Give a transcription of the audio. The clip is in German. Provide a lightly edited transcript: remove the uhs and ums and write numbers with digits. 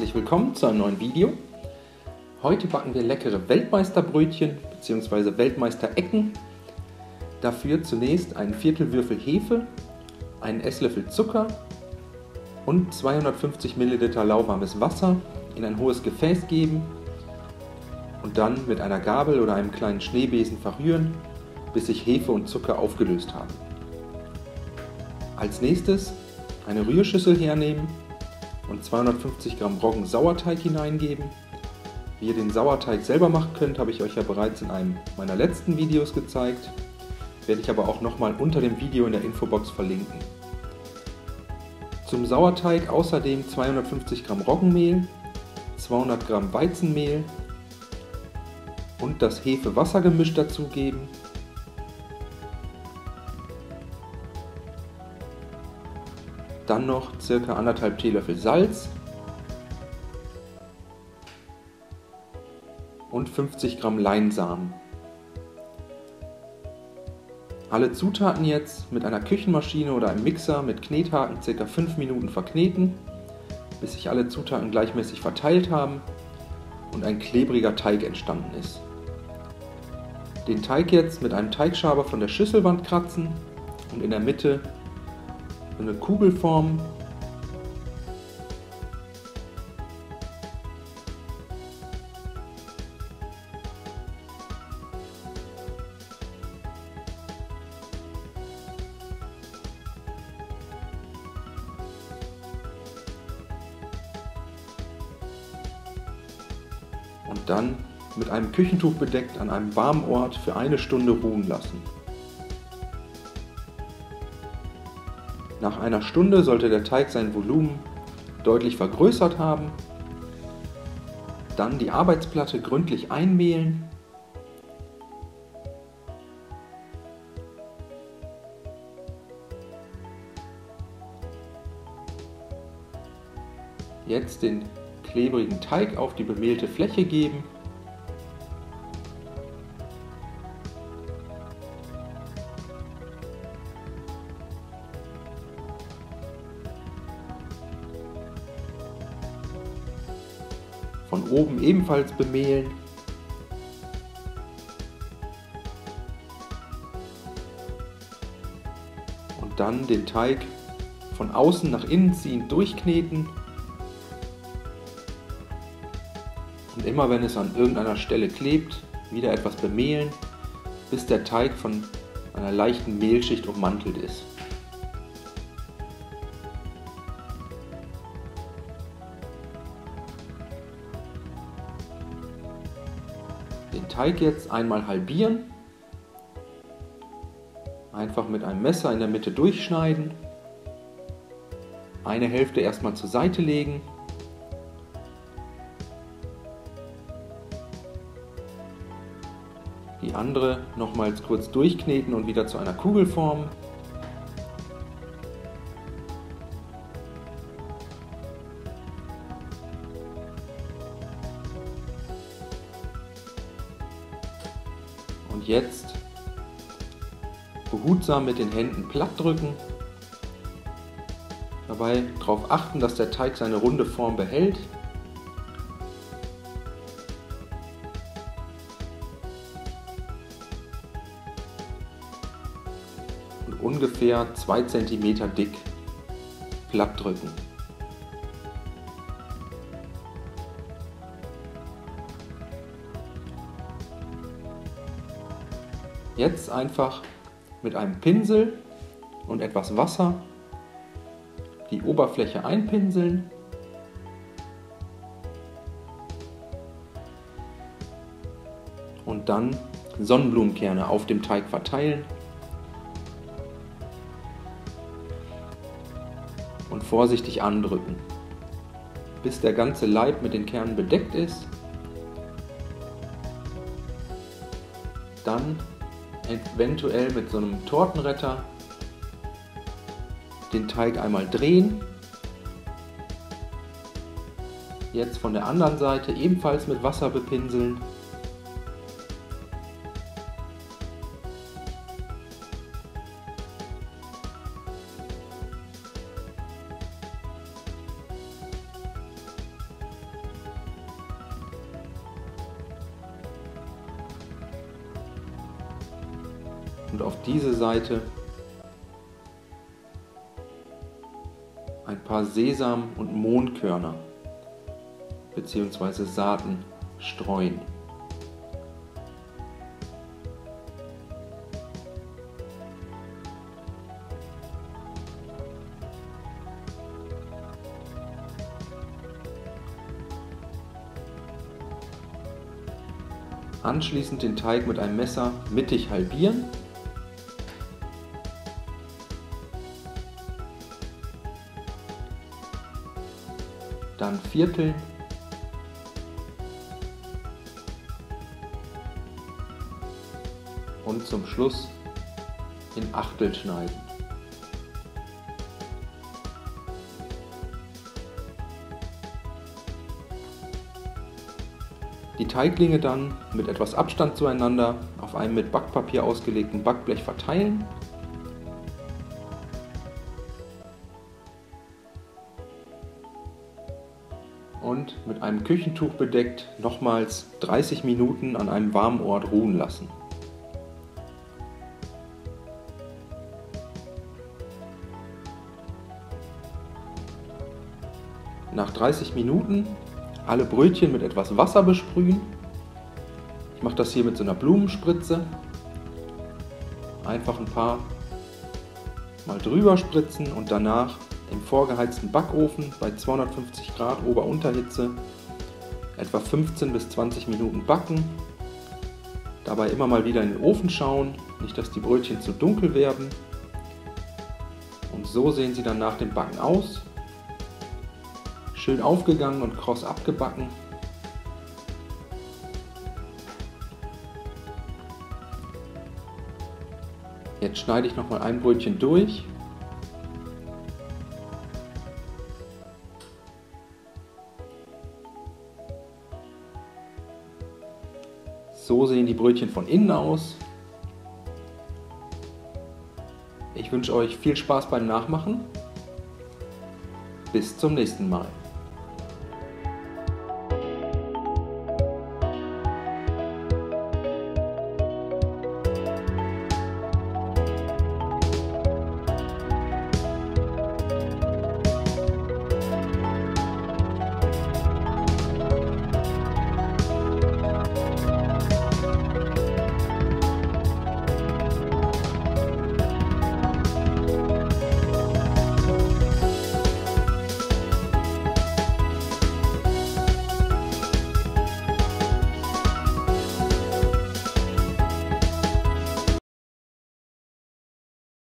Herzlich willkommen zu einem neuen Video. Heute backen wir leckere Weltmeisterbrötchen bzw. Weltmeisterecken. Dafür zunächst einen Viertelwürfel Hefe, einen Esslöffel Zucker und 250 ml lauwarmes Wasser in ein hohes Gefäß geben und dann mit einer Gabel oder einem kleinen Schneebesen verrühren, bis sich Hefe und Zucker aufgelöst haben. Als nächstes eine Rührschüssel hernehmen und 250 Gramm Roggensauerteig hineingeben. Wie ihr den Sauerteig selber machen könnt, habe ich euch ja bereits in einem meiner letzten Videos gezeigt. Werde ich aber auch nochmal unter dem Video in der Infobox verlinken. Zum Sauerteig außerdem 250 Gramm Roggenmehl, 200 Gramm Weizenmehl und das Hefe-Wasser-Gemisch dazugeben. Dann noch ca. 1,5 Teelöffel Salz und 50 Gramm Leinsamen. Alle Zutaten jetzt mit einer Küchenmaschine oder einem Mixer mit Knethaken ca. 5 Minuten verkneten, bis sich alle Zutaten gleichmäßig verteilt haben und ein klebriger Teig entstanden ist. Den Teig jetzt mit einem Teigschaber von der Schüsselwand kratzen und in der Mitte eine Kugel formen. Und dann mit einem Küchentuch bedeckt an einem warmen Ort für 1 Stunde ruhen lassen. Nach einer Stunde sollte der Teig sein Volumen deutlich vergrößert haben. Dann die Arbeitsplatte gründlich einmehlen. Jetzt den klebrigen Teig auf die bemehlte Fläche geben. Von oben ebenfalls bemehlen. Und dann den Teig von außen nach innen ziehend durchkneten. Und immer wenn es an irgendeiner Stelle klebt, wieder etwas bemehlen, bis der Teig von einer leichten Mehlschicht ummantelt ist. Den Teig jetzt einmal halbieren, einfach mit einem Messer in der Mitte durchschneiden, eine Hälfte erstmal zur Seite legen, die andere nochmals kurz durchkneten und wieder zu einer Kugel formen. Und jetzt behutsam mit den Händen platt drücken. Dabei darauf achten, dass der Teig seine runde Form behält. Und ungefähr 2 cm dick platt drücken. Jetzt einfach mit einem Pinsel und etwas Wasser die Oberfläche einpinseln . Und dann Sonnenblumenkerne auf dem Teig verteilen und vorsichtig andrücken, bis der ganze Leib mit den Kernen bedeckt ist. Dann eventuell mit so einem Tortenretter den Teig einmal drehen. Jetzt von der anderen Seite ebenfalls mit Wasser bepinseln. und auf diese Seite ein paar Sesam- und Mohnkörner bzw. Saaten streuen. Anschließend den Teig mit einem Messer mittig halbieren. Dann vierteln. Und zum Schluss in Achtel schneiden. Die Teiglinge dann mit etwas Abstand zueinander auf einem mit Backpapier ausgelegten Backblech verteilen. Und mit einem Küchentuch bedeckt nochmals 30 Minuten an einem warmen Ort ruhen lassen. Nach 30 Minuten alle Brötchen mit etwas Wasser besprühen. Ich mache das hier mit so einer Blumenspritze. Einfach ein paar Mal drüber spritzen und danach im vorgeheizten Backofen bei 250 Grad Ober-Unterhitze etwa 15 bis 20 Minuten backen. Dabei immer mal wieder in den Ofen schauen, nicht dass die Brötchen zu dunkel werden. Und so sehen sie dann nach dem Backen aus. Schön aufgegangen und kross abgebacken. Jetzt schneide ich nochmal ein Brötchen durch. So sehen die Brötchen von innen aus. Ich wünsche euch viel Spaß beim Nachmachen. Bis zum nächsten Mal.